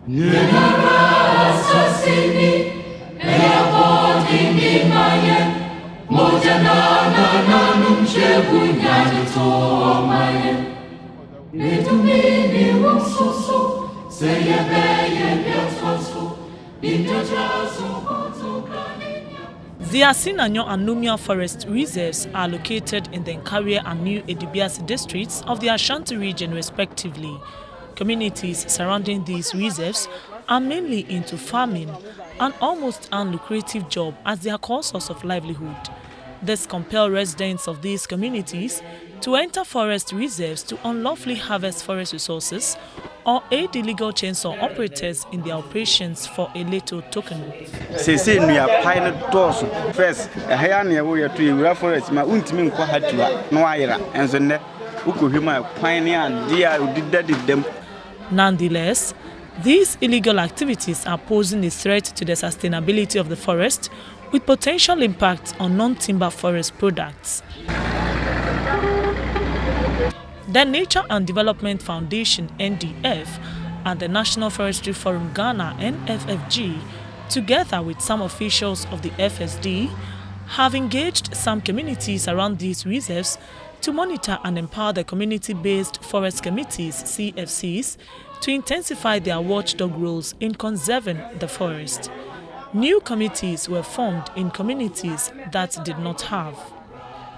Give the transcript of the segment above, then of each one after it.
The Asinanyo and Numia forest reserves are located in the Nkawie and New Edibiasi districts of the Ashanti region respectively. Communities surrounding these reserves are mainly into farming, an almost unlucrative job as their core source of livelihood. This compels residents of these communities to enter forest reserves to unlawfully harvest forest resources or aid illegal chainsaw operators in their operations for a little token. First, forest ma untimi nkwa hatua no ayira enso ne ukohwema kwan ne andia udidadi dem. Nonetheless, these illegal activities are posing a threat to the sustainability of the forest with potential impacts on non-timber forest products. The Nature and Development Foundation (NDF) and the National Forestry Forum Ghana (NFFG), together with some officials of the FSD, have engaged some communities around these reserves to monitor and empower the community-based forest committees (CFCs) to intensify their watchdog roles in conserving the forest. New committees were formed in communities that did not have.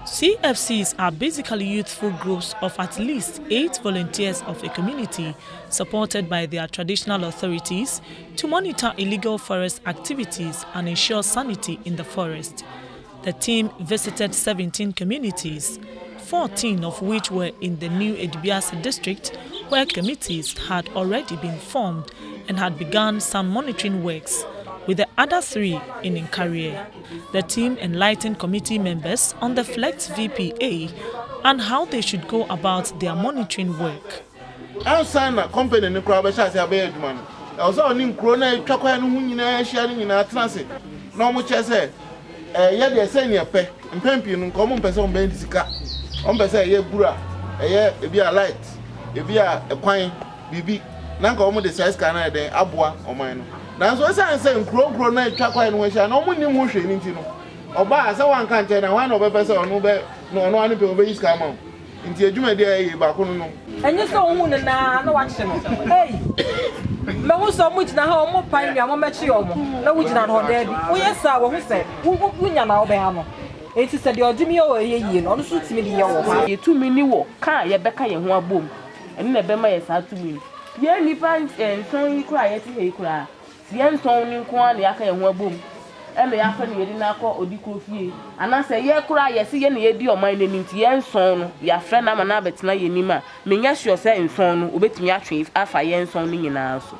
CFCs are basically youthful groups of at least 8 volunteers of a community supported by their traditional authorities to monitor illegal forest activities and ensure sanity in the forest. The team visited 17 communities, 14 of which were in the New Edibiasi district, where committees had already been formed and had begun some monitoring works, with the other 3 in Nkawie. The team enlightened committee members on the FLEGT VPA and how they should go about their monitoring work. Outside company no crowd shall say abey adwuma. Also onim kro na twakwa no hu nyina hia no nyina atnase. Na omo che se ye de se ne pe mpempi no nko omo mpese omo ben sika. Omo pese ye bura ye ebi a light ebi a ekwan bibi na nka omo de size ka na de aboa oman no. Na so say nkro na twakwa no hia na omo nim ho hwe ni nti no. Oba asa wan kan che na wan no be pese ono be no anu pe obe iska ma. Nti adwuma de ayi ba ko no. Enye so hu na wache no. Hey. Me wo so mu gina ha omo pan nua mo mechi omo. Na wo gina no da bi. Wo yesa wo hu se. Wo nya na wo be ha no. Enti se de odimi o ye yie no. No so timi de ye wo ha. Ye tumi ni wo kan ye beka ye ho abom. Eni na be ma ye sa tumi. Ye nipa nson yi kura ye ti he kura. Ye nson ni nko an ya ka ye ho abom. Ene ya fa ne yedi na akọ odiko fie anase ye kura ye se ye ne yedi oman n'anim ti ye nson no ya fra na ma na betena ye nima menya sure se nson no obetumi atwe afa ye nson ni nyina so.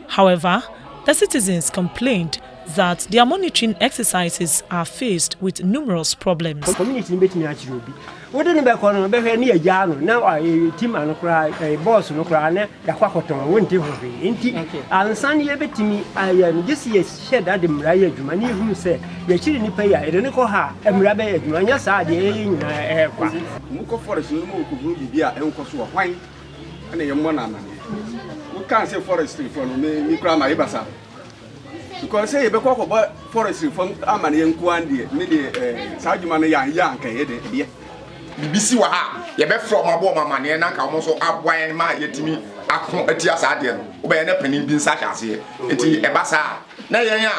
However, the citizens complained that their monitoring exercises are faced with numerous problems. Community betumi achiri obi wodeni be kono be hwe ne agya no na team an kura boss no kura na yakwakoton wonte hobe enti ansan ye betumi ayam gisi ye shed ademra ye adwuma ne hu se ye chiri ni pay ya ne ko ha emra be adwuma nya sa de ye nyina kwa Muko forest no mo ko bibi a enko so hwan na ye mo na na. We can say forestry for me kura ma ibasa. Because say you be ko forestry from amane yenku ande me de sa adwuma no ya anka ye de bibisi wa ha ye be from abo mama ne na ka mo so aboan ma yetimi akon atia sa ade no wo be na panin bi nsa hwase enti e ba sa na yen a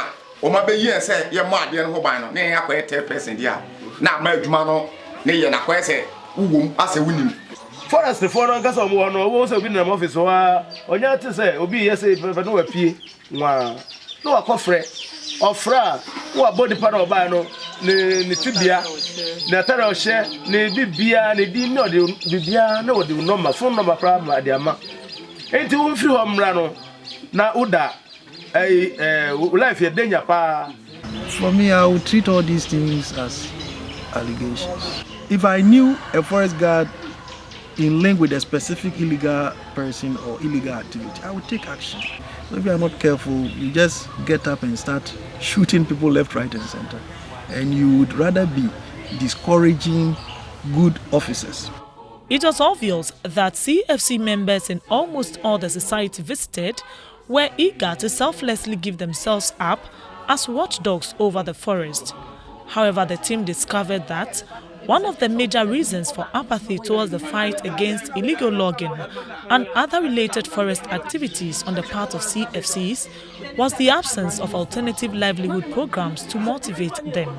o ma be yin se ye mo ade no ho ban no na yen akwa 10% dia na ma adwuma no ne ye na kwa se wuwum ase wunim Forest for no gasa mo no wo se bi na office wa onya te se obi ye se pe no wa pie wa no wa kofre ofra wo body part of ba no ne tibia na tara ohye ne bibia ne di no de bibia na wo de number phone number pra ma de ama enti wo mfiri ho mra no na uda life ye danger pa. For me, I would treat all these things as allegations. If I knew a forest guard in link with a specific illegal person or illegal activity, I would take action. So if you are not careful, you just get up and start shooting people left, right, and center. And you would rather be discouraging good officers. It was obvious that CFC members in almost all the society visited were eager to selflessly give themselves up as watchdogs over the forest. However, the team discovered that one of the major reasons for apathy towards the fight against illegal logging and other related forest activities on the part of CFCs was the absence of alternative livelihood programs to motivate them.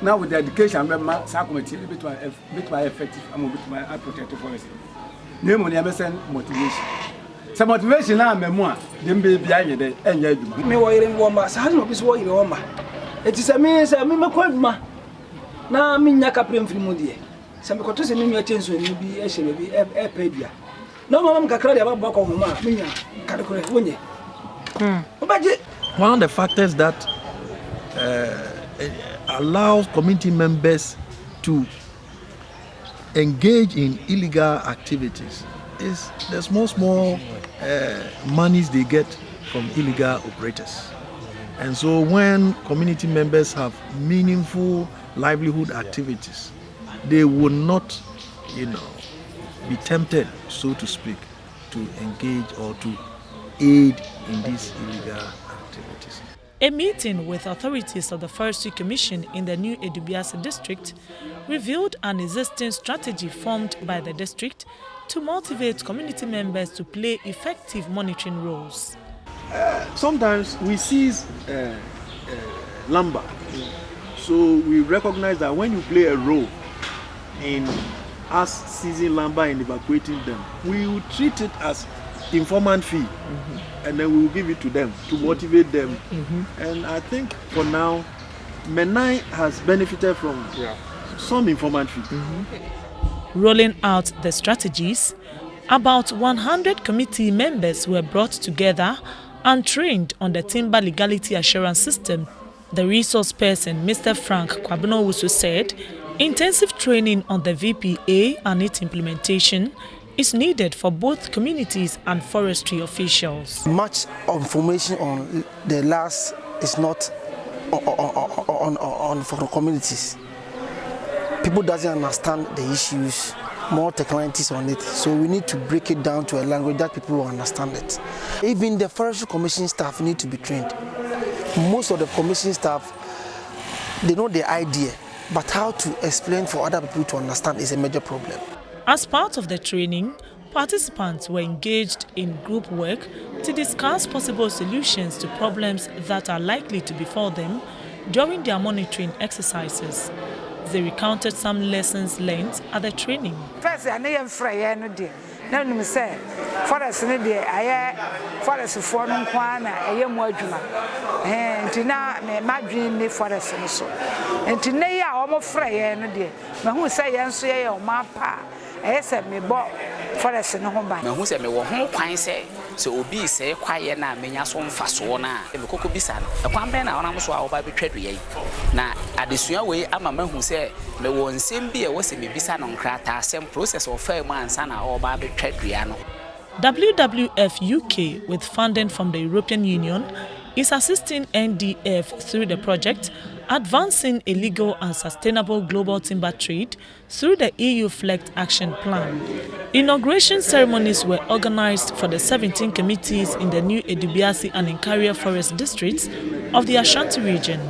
Now with the education, committee bit my effective and bit my protective policy. Name on the motivation. Some motivation now, memoir, then be behind the end. Me wearing warmer, so has no be warmer. It is a means I mean, ma. Now, I mean, Yakaprim from Moody. Some quarters in your attention will be a shame, be a pedia. No, Mamma Cacradi about Boko, Mamma, Caracore, won't you? One of the factors that allows community members to engage in illegal activities is the small monies they get from illegal operators. And so when community members have meaningful livelihood activities, they will not, be tempted, so to speak, to engage or to aid in these illegal activities. A meeting with authorities of the Forestry Commission in the new Edubiasi district revealed an existing strategy formed by the district to motivate community members to play effective monitoring roles. Sometimes we seize lumber, so we recognize that when you play a role in us seizing lumber and evacuating them, we will treat it as informant fee, and then we will give it to them to motivate them. And I think for now, Menai has benefited from some informant fee. Rolling out the strategies, about 100 committee members were brought together and trained on the timber legality assurance system. The resource person, Mr. Frank Kwabeno-Wusu, said intensive training on the VPA and its implementation is needed for both communities and forestry officials. Much information on the last is not on for communities. People doesn't understand the issues, more technicalities on it. So we need to break it down to a language that people will understand it. Even the forestry commission staff need to be trained. Most of the commission staff, they know the idea, but how to explain for other people to understand is a major problem. As part of the training, participants were engaged in group work to discuss possible solutions to problems that are likely to befall them during their monitoring exercises. They recounted some lessons learned at the training. First, I am free. Now, you say, forest in the forest for no one, I am working. And Tina may imagine the forest and so. And Tina, I'm afraid, and who say, answer your mapa. I said, me bought forest in home by who said, me were home pine say, so be say, quiet now, me as one fast one, and cocoa bisan. A quampen, I am so I'll be trade. Now, at this way, I'm a man who said, me won't seem be a was me bisan on crata, same process of fair man, son, or Barbie trade. WWF UK, with funding from the European Union, is assisting NDF through the project Advancing a Legal and Sustainable Global Timber Trade through the EU FLEGT Action Plan. Inauguration ceremonies were organized for the 17 committees in the new Edubiasi and Nkaria forest districts of the Ashanti region.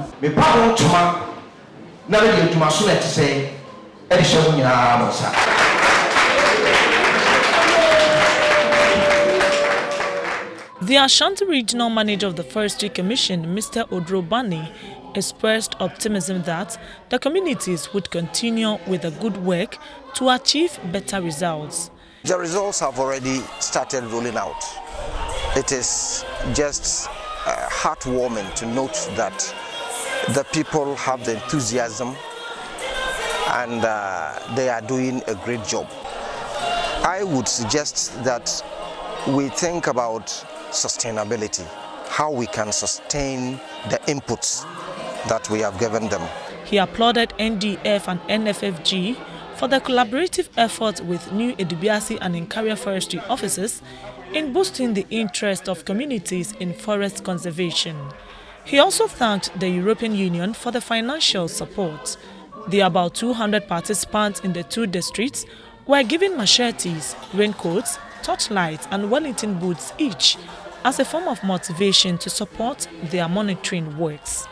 The Ashanti Regional Manager of the Forestry Commission, Mr. Odrobani, expressed optimism that the communities would continue with the good work to achieve better results. The results have already started rolling out. It is just heartwarming to note that the people have the enthusiasm and they are doing a great job. I would suggest that we think about sustainability, how we can sustain the inputs that we have given them. He applauded NDF and NFFG for the collaborative effort with new Edubiasi and Nkaria forestry officers in boosting the interest of communities in forest conservation. He also thanked the European Union for the financial support. The about 200 participants in the 2 districts were given machetes, raincoats, torchlights and Wellington boots each as a form of motivation to support their monitoring works.